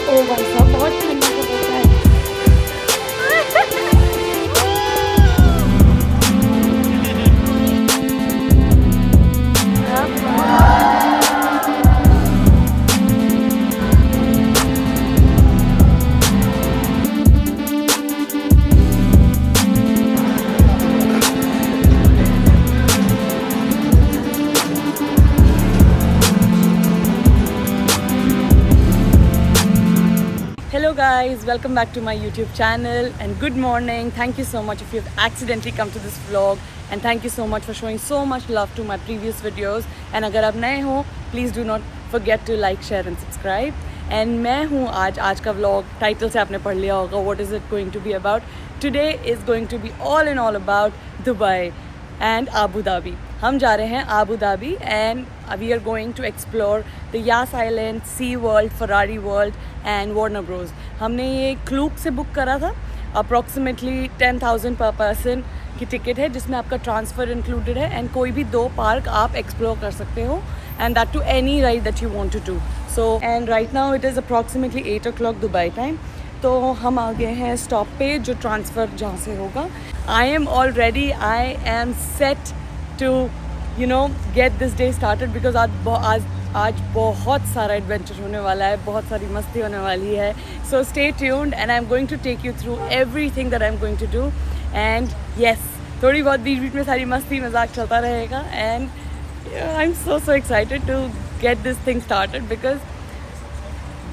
ओ भाई साहब बहुत ठंडा का होता है। Hello guys, welcome back to my YouTube channel and good morning. Thank you so much if you've accidentally come to this vlog and thank you so much for showing so much love to my previous videos. And अगर आप नए हो, please do not forget to like, share and subscribe. And मैं हूँ आज का vlog title से आपने पढ़ लिया होगा what is it going to be about. Today is going to be all and all about Dubai and Abu Dhabi. हम जा रहे हैं Abu Dhabi and we are going to explore the Yas Island, Sea World, Ferrari World and Warner Bros. हमने ये Klook से book करा था. Approximately 10,000 पर पर्सन की टिकट है जिसमें आपका ट्रांसफ़र इंक्लूडेड है एंड कोई भी 2 पार्क आप एक्सप्लोर कर सकते हो and that to any ride that you want to do. So and right now it is approximately 8 o'clock Dubai time. तो हम आ गए हैं स्टॉप पे जो ट्रांसफ़र जहाँ से होगा. I am already I am set to get this day started because आज बहुत सारा एडवेंचर होने वाला है, बहुत सारी मस्ती होने वाली है. So stay tuned and I'm going to take you through everything that I'm going to do. And yes, थोड़ी बहुत बीच में सारी मस्ती मजाक चलता रहेगा and I'm so excited to get this thing started because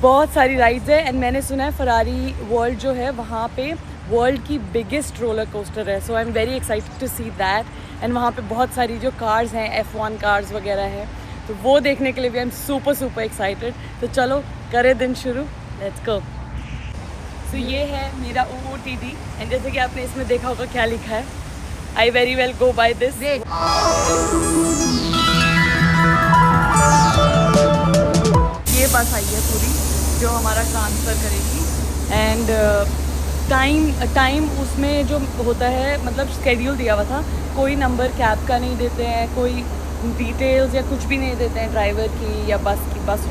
बहुत सारी राइड्स है एंड मैंने सुना है फरारी वर्ल्ड जो है वहाँ पे वर्ल्ड की बिगेस्ट रोलर कोस्टर है. So I am very excited to see that. And वहाँ पे बहुत सारी जो कार्स हैं F1 कार्स वगैरह हैं तो वो देखने के लिए भी आई एम सुपर एक्साइटेड. तो चलो करें दिन शुरू, लेट्स गो. सो ये है मेरा OOTD एंड जैसे कि आपने इसमें देखा होगा क्या लिखा है, I very well go by this. ये बस आई है पूरी जो हमारा ट्रांसफ़र करेगी एंड टाइम उसमें जो होता है मतलब स्केड्यूल दिया हुआ था. कोई नंबर कैब का नहीं देते हैं, कोई डिटेल्स या कुछ भी नहीं देते हैं ड्राइवर की या बस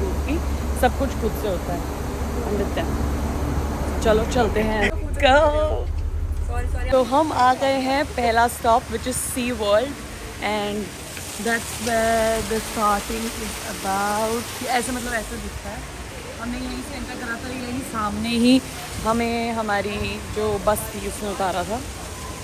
रूट की. सब कुछ खुद से होता है. देखते हैं, चलो चलते हैं. तो हम आ गए हैं पहला stop which is Sea World and that's where the starting is about. ऐसे मतलब ऐसा दिखता है. हमने यहीं से एंटर करा था, यहीं सामने ही हमें हमारी जो बस थी उसमें उतारा था.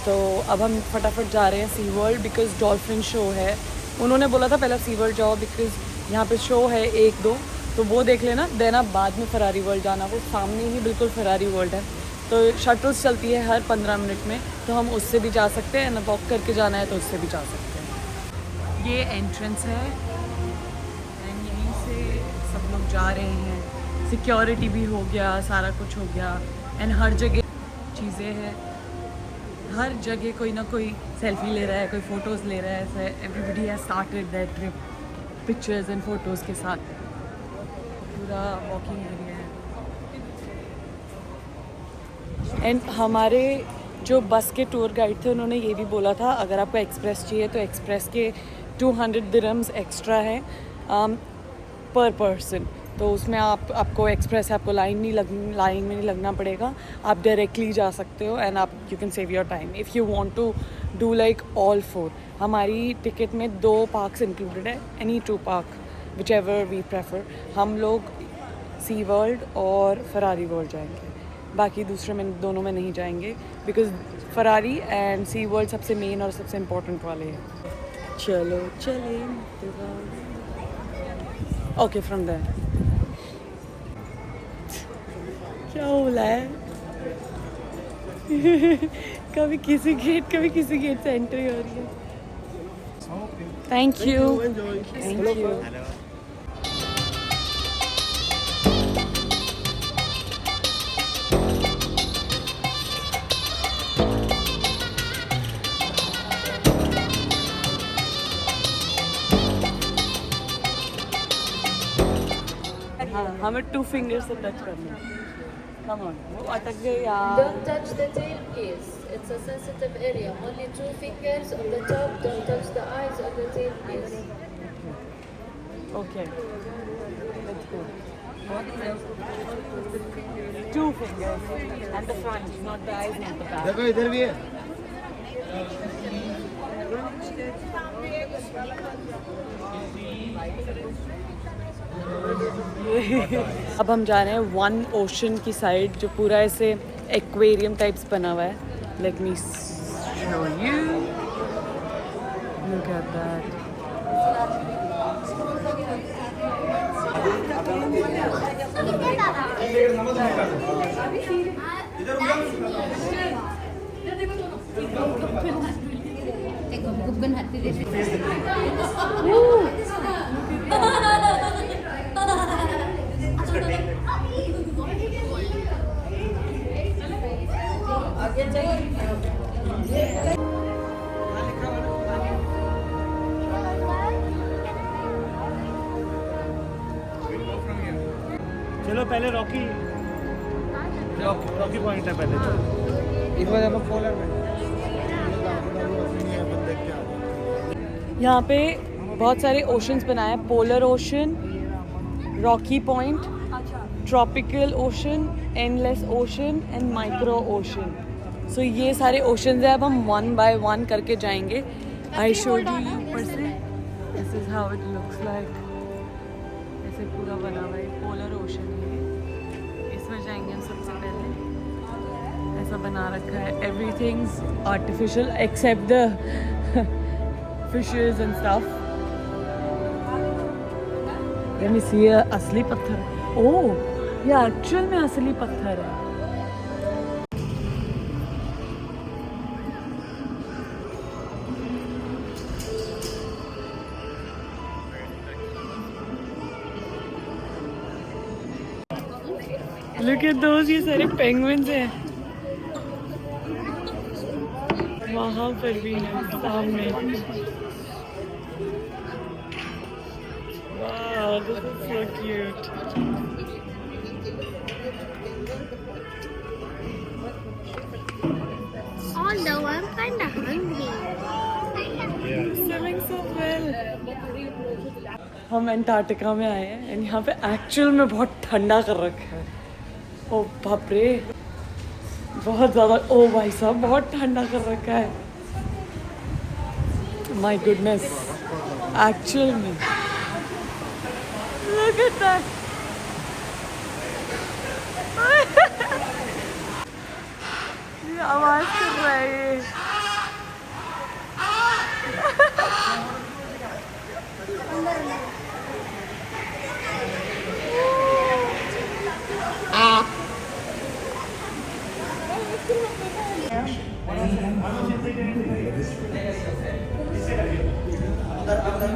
तो अब हम फटाफट जा रहे हैं सी वर्ल्ड बिकॉज़ डॉल्फिन शो है. उन्होंने बोला था पहले सी वर्ल्ड जाओ बिकॉज़ यहाँ पे शो है 1-2 तो वो देख लेना, देन आप बाद में फरारी वर्ल्ड जाना. वो सामने ही बिल्कुल फरारी वर्ल्ड है. तो शटल्स चलती है हर 15 मिनट में तो हम उससे भी जा सकते हैं ना, वॉक करके जाना है तो उससे भी जा सकते हैं. ये एंट्रेंस है एंड यहीं से सब लोग जा रहे हैं. सिक्योरिटी भी हो गया, सारा कुछ हो गया एंड हर जगह चीज़ें हैं. हर जगह कोई ना कोई सेल्फी ले रहा है, कोई फ़ोटोज़ ले रहा है. Everybody has started that trip pictures and photos के साथ. पूरा वॉकिंग एरिया है. एंड हमारे जो बस के टूर गाइड थे उन्होंने ये भी बोला था अगर आपको एक्सप्रेस चाहिए तो एक्सप्रेस के 200 दिरहम्स एक्स्ट्रा है पर पर्सन. तो उसमें आपको एक्सप्रेस है, आपको लाइन में नहीं लगना पड़ेगा. आप डायरेक्टली जा सकते हो एंड आप you can save your time if you want to do like all 4. हमारी टिकट में 2 पार्क्स इंक्लूडेड है, any 2 park whichever we prefer. हम लोग सी वर्ल्ड और फरारी वर्ल्ड जाएंगे, बाकी दूसरे में दोनों में नहीं जाएंगे because Ferrari and Sea World सबसे मेन और सबसे इम्पोर्टेंट वाले हैं. चलो चले ओके फ्रॉम देयर. क्या बोला है कभी किसी गेट से एंट्री हो रही है. Thank you. हाँ हमें 2 फिंगर से टच करना है. Come on, वो अटक गए यार. Don't touch the tail, please. It's a sensitive area. Only 2 fingers on the top. Don't touch the eyes or the tail, please. Okay. Let's go. Two fingers. And the front, not the eyes, not the back. देखो इधर भी है. अब हम जा रहे हैं one ocean की साइड जो पूरा ऐसे एक्वेरियम टाइप्स बना हुआ है. Let me show you. Look at that. गुब्बन हाथी जैसे चलो पहले रॉकी पॉइंट है पहले. इस बार हम पोलर में यहाँ पे बहुत सारे ओशंस बनाए हैं. Polar ocean, rocky point, tropical ocean, endless ocean and micro ocean. So ये सारे ओशंस हैं. अब हम वन बाय वन करके जाएंगे. आई शो यू ऊपर से. This is how it looks like. ऐसे पूरा बना हुआ है. पोलर ओशन है. इसमें जाएंगे हम सबसे पहले. ऐसा बना रखा है. Everything's artificial except the fishes and stuff. Let me see असली पत्थर. Oh, ये एक्चुअल में असली पत्थर है. Look at those, ये सारे penguins हैं. वहाँ पर भी है सामने. Wow, this is so cute. Although I'm kind of hungry. Swimming so well. हम एंटार्क्टिका में आए हैं एंड यहाँ पे एक्चुअल में बहुत ठंडा कर रखा है. ओ बाप रे, बहुत ज़्यादा. ओ भाई साहब, बहुत ठंडा कर रखा है. माय गुडनेस, एक्चुअल में. Look at that. ये आवाज कर रहा है ये.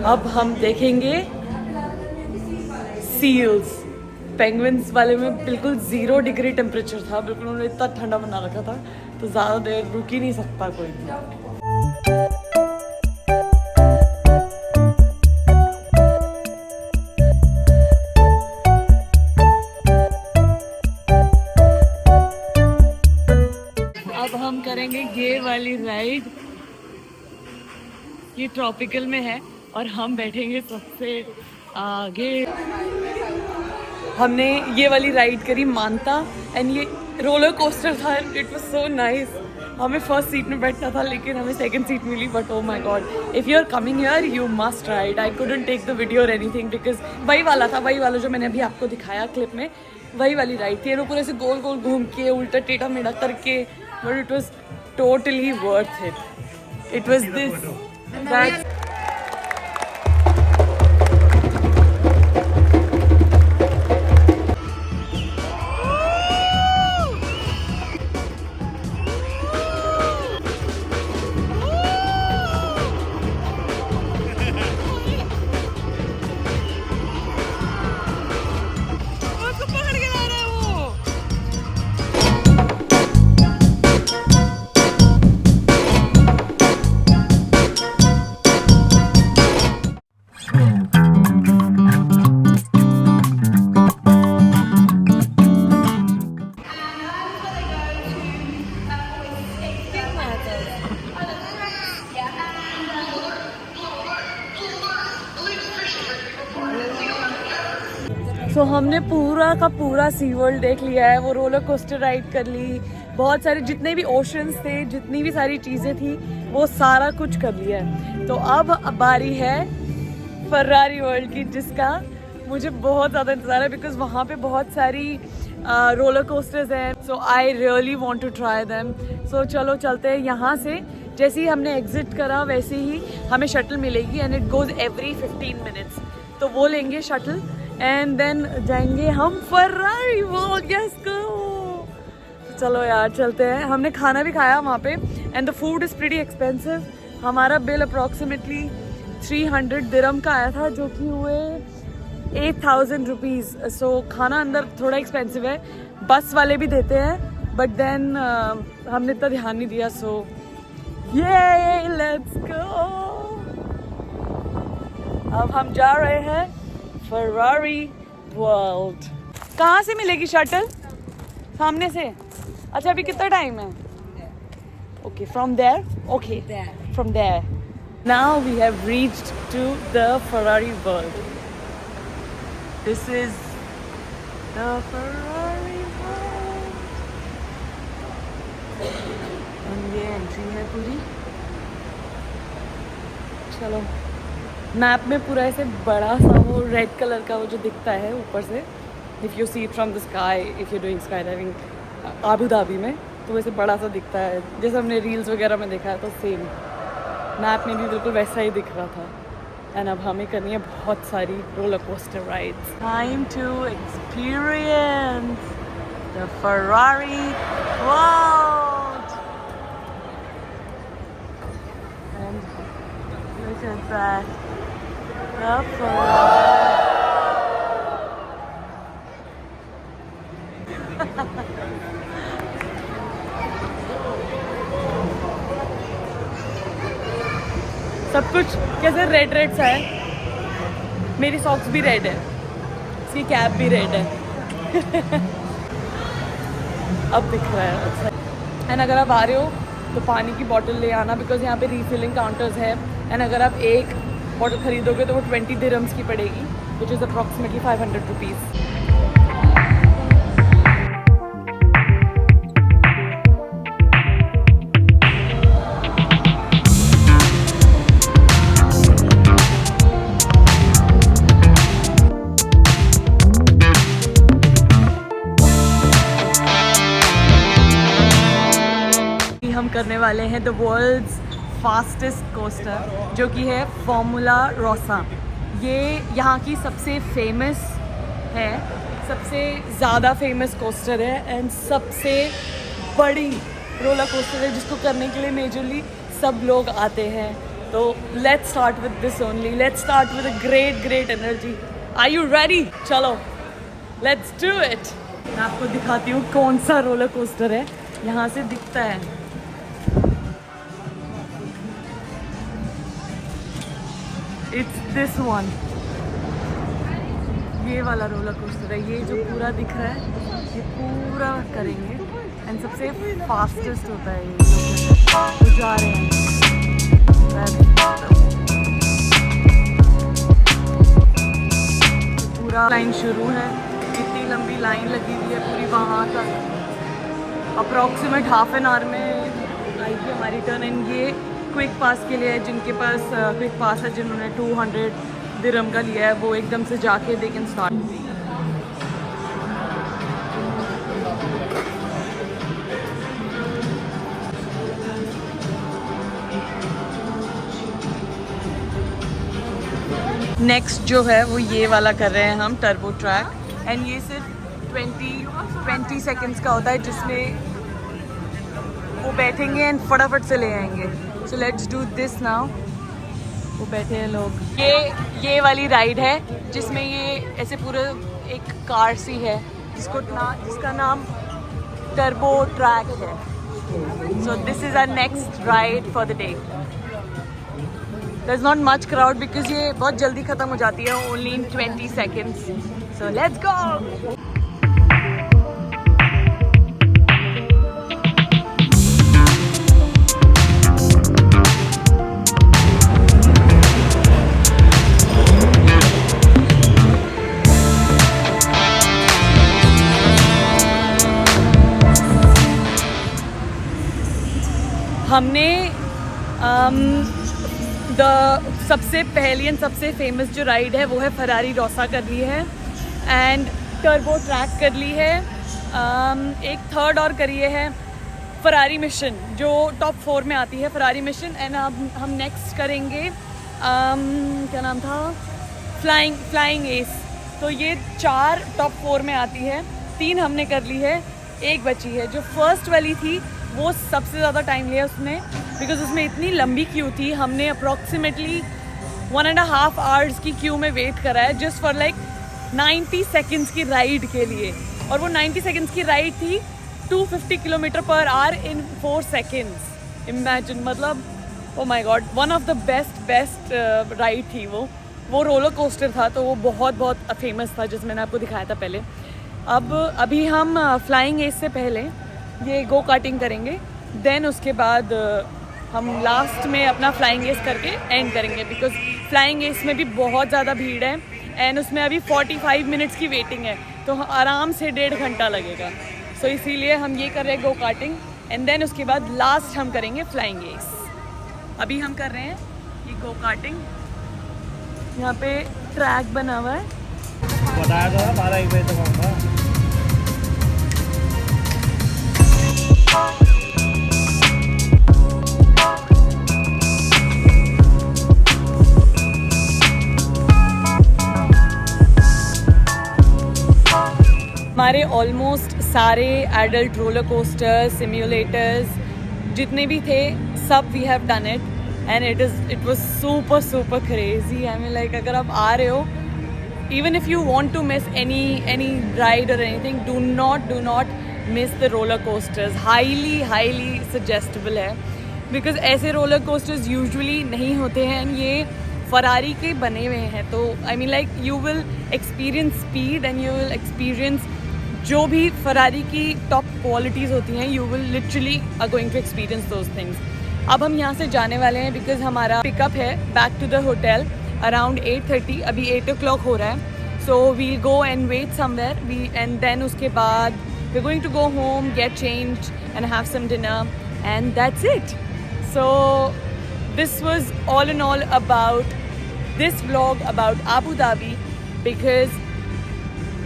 अब हम देखेंगे सील्स. पेंगुइन्स वाले में बिल्कुल 0 डिग्री टेम्परेचर था. बिल्कुल उन्होंने इतना ठंडा बना रखा था तो ज़्यादा देर रुक ही नहीं सकता कोई भी. अब हम करेंगे ये वाली राइड. ये ट्रॉपिकल में है और हम बैठेंगे सबसे आगे. हमने ये वाली राइड करी मानता एंड ये रोलर कोस्टर था. It was so nice. हमें फर्स्ट सीट में बैठना था लेकिन हमें सेकंड सीट मिली. But oh my god, if you are coming here you must ride. I couldn't take the video और एनीथिंग बिकॉज वही वाला जो मैंने अभी आपको दिखाया क्लिप में, वही वाली राइड थी. वो पूरे से गोल गोल घूम के उल्टा टेढ़ा मेढ़ा करके. But it was totally worth it. It was this that. So हमने पूरा का पूरा सी वर्ल्ड देख लिया है, वो रोलर कोस्टर राइड कर ली, बहुत सारे जितने भी ओशंस थे, जितनी भी सारी चीज़ें थी, वो सारा कुछ कर लिया है। तो अब बारी है फरारी वर्ल्ड की, जिसका मुझे बहुत ज़्यादा इंतज़ार है बिकॉज वहाँ पे बहुत सारी रोलर कोस्टर्स हैं। So I really want to try them. So चलो चलते हैं यहाँ से। जैसे ही हमने एग्जिट करा वैसे ही हमें शटल मिलेगी and it goes every 15 minutes. तो वो लेंगे शटल एंड देन जाएंगे हम फरारी वर्ल्ड। Yes go. चलो यार चलते हैं। हमने खाना भी खाया वहाँ पे and the food is pretty expensive. हमारा बिल अप्रॉक्सीमेटली 300 दिरहम का आया था, जो कि हुए 8000 रुपीज़। सो खाना अंदर थोड़ा एक्सपेंसिव है, बस वाले भी देते हैं, बट देन हमने इतना ध्यान नहीं दिया। सो ये लेट्स गो। अब हम जा रहे हैं फरारी वर्ल्ड। कहाँ से मिलेगी शटल? सामने से? अच्छा अभी कितना टाइम है? Okay from there. Okay from there. Now we have reached to the Ferrari World. This is the Ferrari World and ये एंट्री है पूरी। चलो मैप में पूरा ऐसे बड़ा सा वो रेड कलर का वो जो दिखता है ऊपर से, if you see it from the sky, if you doing sky diving Abu Dhabi में, तो वैसे बड़ा सा दिखता है जैसे हमने रील्स वगैरह में देखा है। तो सेम मैप में भी बिल्कुल वैसा ही दिख रहा था। एंड अब हमें करनी है बहुत सारी roller coaster rides. Time to experience the Ferrari World. And look at that. The Ferrari. सब कुछ कैसे रेड रेड सा है। मेरी सॉक्स भी रेड है, इसकी कैप भी रेड है। अब दिख रहा है अच्छा। एंड अगर आप आ रहे हो तो पानी की बोतल ले आना, बिकॉज यहाँ पे रीफिलिंग काउंटर्स है। एंड अगर आप एक बॉटल खरीदोगे तो वो 20 दिरहम्स की पड़ेगी, विच इज़ अप्रॉक्सीमेटली 500 रुपीज़। हम करने वाले हैं द वर्ल्ड्स फास्टेस्ट कोस्टर, जो कि है फॉर्मूला रोसा। ये यहाँ की सबसे फेमस है, सबसे ज़्यादा फेमस कोस्टर है एंड सबसे बड़ी रोलर कोस्टर है, जिसको करने के लिए मेजरली सब लोग आते हैं। तो let's start with this only. Let's start with a great energy. Are you ready? चलो लेट्स डू इट। मैं आपको दिखाती हूँ कौन सा रोलर कोस्टर है। यहाँ से दिखता है। It's this one. ये वाला रोलर कोस्टर है। ये जो पूरा दिख रहा है ये पूरा करेंगे एंड सबसे फास्टेस्ट होता है ये। तो जा रहे हैं। पूरा लाइन शुरू है, इतनी लंबी लाइन लगी हुई है पूरी वहाँ तक। अप्रॉक्सीमेट हाफ एन आवर में आएगी हमारी टर्न। एंड ये क्विक पास के लिए है, जिनके पास क्विक पास है, जिन्होंने 200 दिरहम का लिया है, वो एकदम से जाके दे कैन स्टार्ट। नेक्स्ट जो है वो ये वाला कर रहे हैं हम, टर्बो ट्रैक। एंड ये सिर्फ 20 सेकेंड्स का होता है, जिसमें वो बैठेंगे एंड फटाफट से ले आएंगे। So let's do this now. वो बैठे हैं लोग। ये वाली राइड है जिसमें ये ऐसे पूरे एक कार सी है, जिसका नाम टर्बो ट्रैक है। So this is our next ride for the day. There is not much crowd because ये बहुत जल्दी ख़त्म हो जाती है, only in 20 seconds. So let's go. हमने सबसे पहली एंड सबसे फेमस जो राइड है वो है फरारी रोसा कर ली है, एंड टर्बो ट्रैक कर ली है, एक थर्ड और करिए है फरारी मिशन जो टॉप 4 में आती है, फरारी मिशन। एंड अब हम नेक्स्ट करेंगे क्या नाम था, फ्लाइंग एस। तो ये 4 टॉप 4 में आती है, 3 हमने कर ली है, एक बची है। जो फर्स्ट वाली थी वो सबसे ज़्यादा टाइम लिया उसने, बिकॉज उसमें इतनी लंबी क्यू थी। हमने अप्रॉक्सीमेटली 1.5 आवर्स की क्यू में वेट करा है जस्ट फॉर लाइक 90 सेकेंड्स की राइड के लिए, और वो 90 सेकेंड्स की राइड थी 250 किलोमीटर पर आवर इन 4 सेकेंड्स। इमेजिन, मतलब ओ my God, one of the best ride थी वो रोलर कोस्टर था, तो वो बहुत फेमस था, जिसमें मैंने आपको दिखाया था पहले। अभी हम फ्लाइंग एस से पहले ये गो कार्टिंग करेंगे, देन उसके बाद हम लास्ट में अपना फ्लाइंग एस करके एंड करेंगे, बिकॉज फ्लाइंग एस में भी बहुत ज़्यादा भीड़ है एंड उसमें अभी 45 मिनट्स की वेटिंग है, तो आराम से 1.5 घंटा लगेगा। सो इसीलिए हम ये कर रहे हैं गो कार्टिंग, एंड देन उसके बाद लास्ट हम करेंगे फ्लाइंग एस। अभी हम कर रहे हैं ये गो कार्टिंग, यहाँ पे ट्रैक बना हुआ है। बताया था 12-1 बजे तक आऊँगा। हमारे ऑलमोस्ट सारे एडल्ट रोलर कोस्टर्स, सिम्युलेटर्स जितने भी थे, सब we have done it, and it was super crazy. I mean like, अगर आप आ रहे हो, even if you want to miss any ride or anything, do not miss the roller coasters. highly suggestible है, because ऐसे roller coasters usually नहीं होते हैं, and ये फरारी के बने हुए हैं। तो I mean like you will experience speed and you will experience जो भी फरारी की टॉप क्वालिटीज़ होती हैं, you will literally are going to experience those things. अब हम यहाँ से जाने वाले हैं, बिकॉज हमारा पिकअप है back to the hotel around 8:30, अभी 8 o'clock हो रहा है। So we'll go and wait somewhere, and then उसके बाद we going to go home, get change and have some dinner, and that's it. So this was all in all about this vlog about Abu Dhabi, because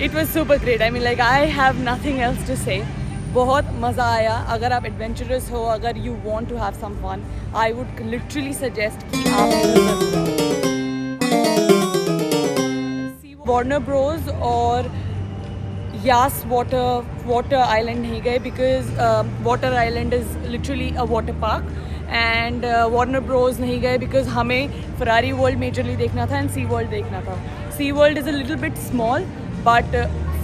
it was super great. I mean like I have nothing else to say. बहुत मज़ा आया। अगर आप adventurous हो, अगर you want to have some fun, I would literally suggest कि आप Warner Broz और यास वाटर आइलैंड नहीं गए, because Water Island is literally a water park, and Warner Bros नहीं गए बिकॉज हमें फरारी वर्ल्ड मेजरली देखना था एंड सी वर्ल्ड देखना था। Sea World is a little bit small, but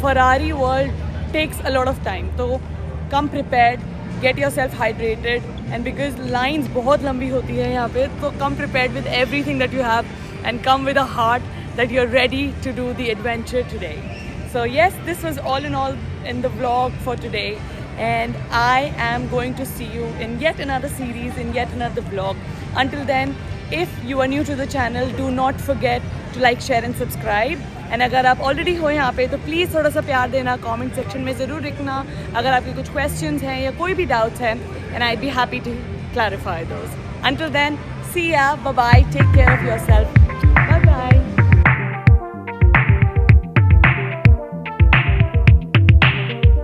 Ferrari World takes a lot of time, तो come prepared, get yourself hydrated, and because lines बहुत लंबी होती है यहाँ पे, तो come prepared with everything that you have and come with a heart that you're ready to do the adventure today. So yes, this was all in all in the vlog for today, and I am going to see you in yet another series, in yet another vlog. Until then, if you are new to the channel, do not forget to like, share and subscribe. And अगर आप already हो यहाँ पे तो please थोड़ा सा प्यार देना, कमेंट सेक्शन में ज़रूर लिखना अगर आपके कुछ क्वेश्चंस हैं या कोई भी डाउट्स हैं, and I be happy to clarify those. Until then, see ya, bye bye, take care of yourself.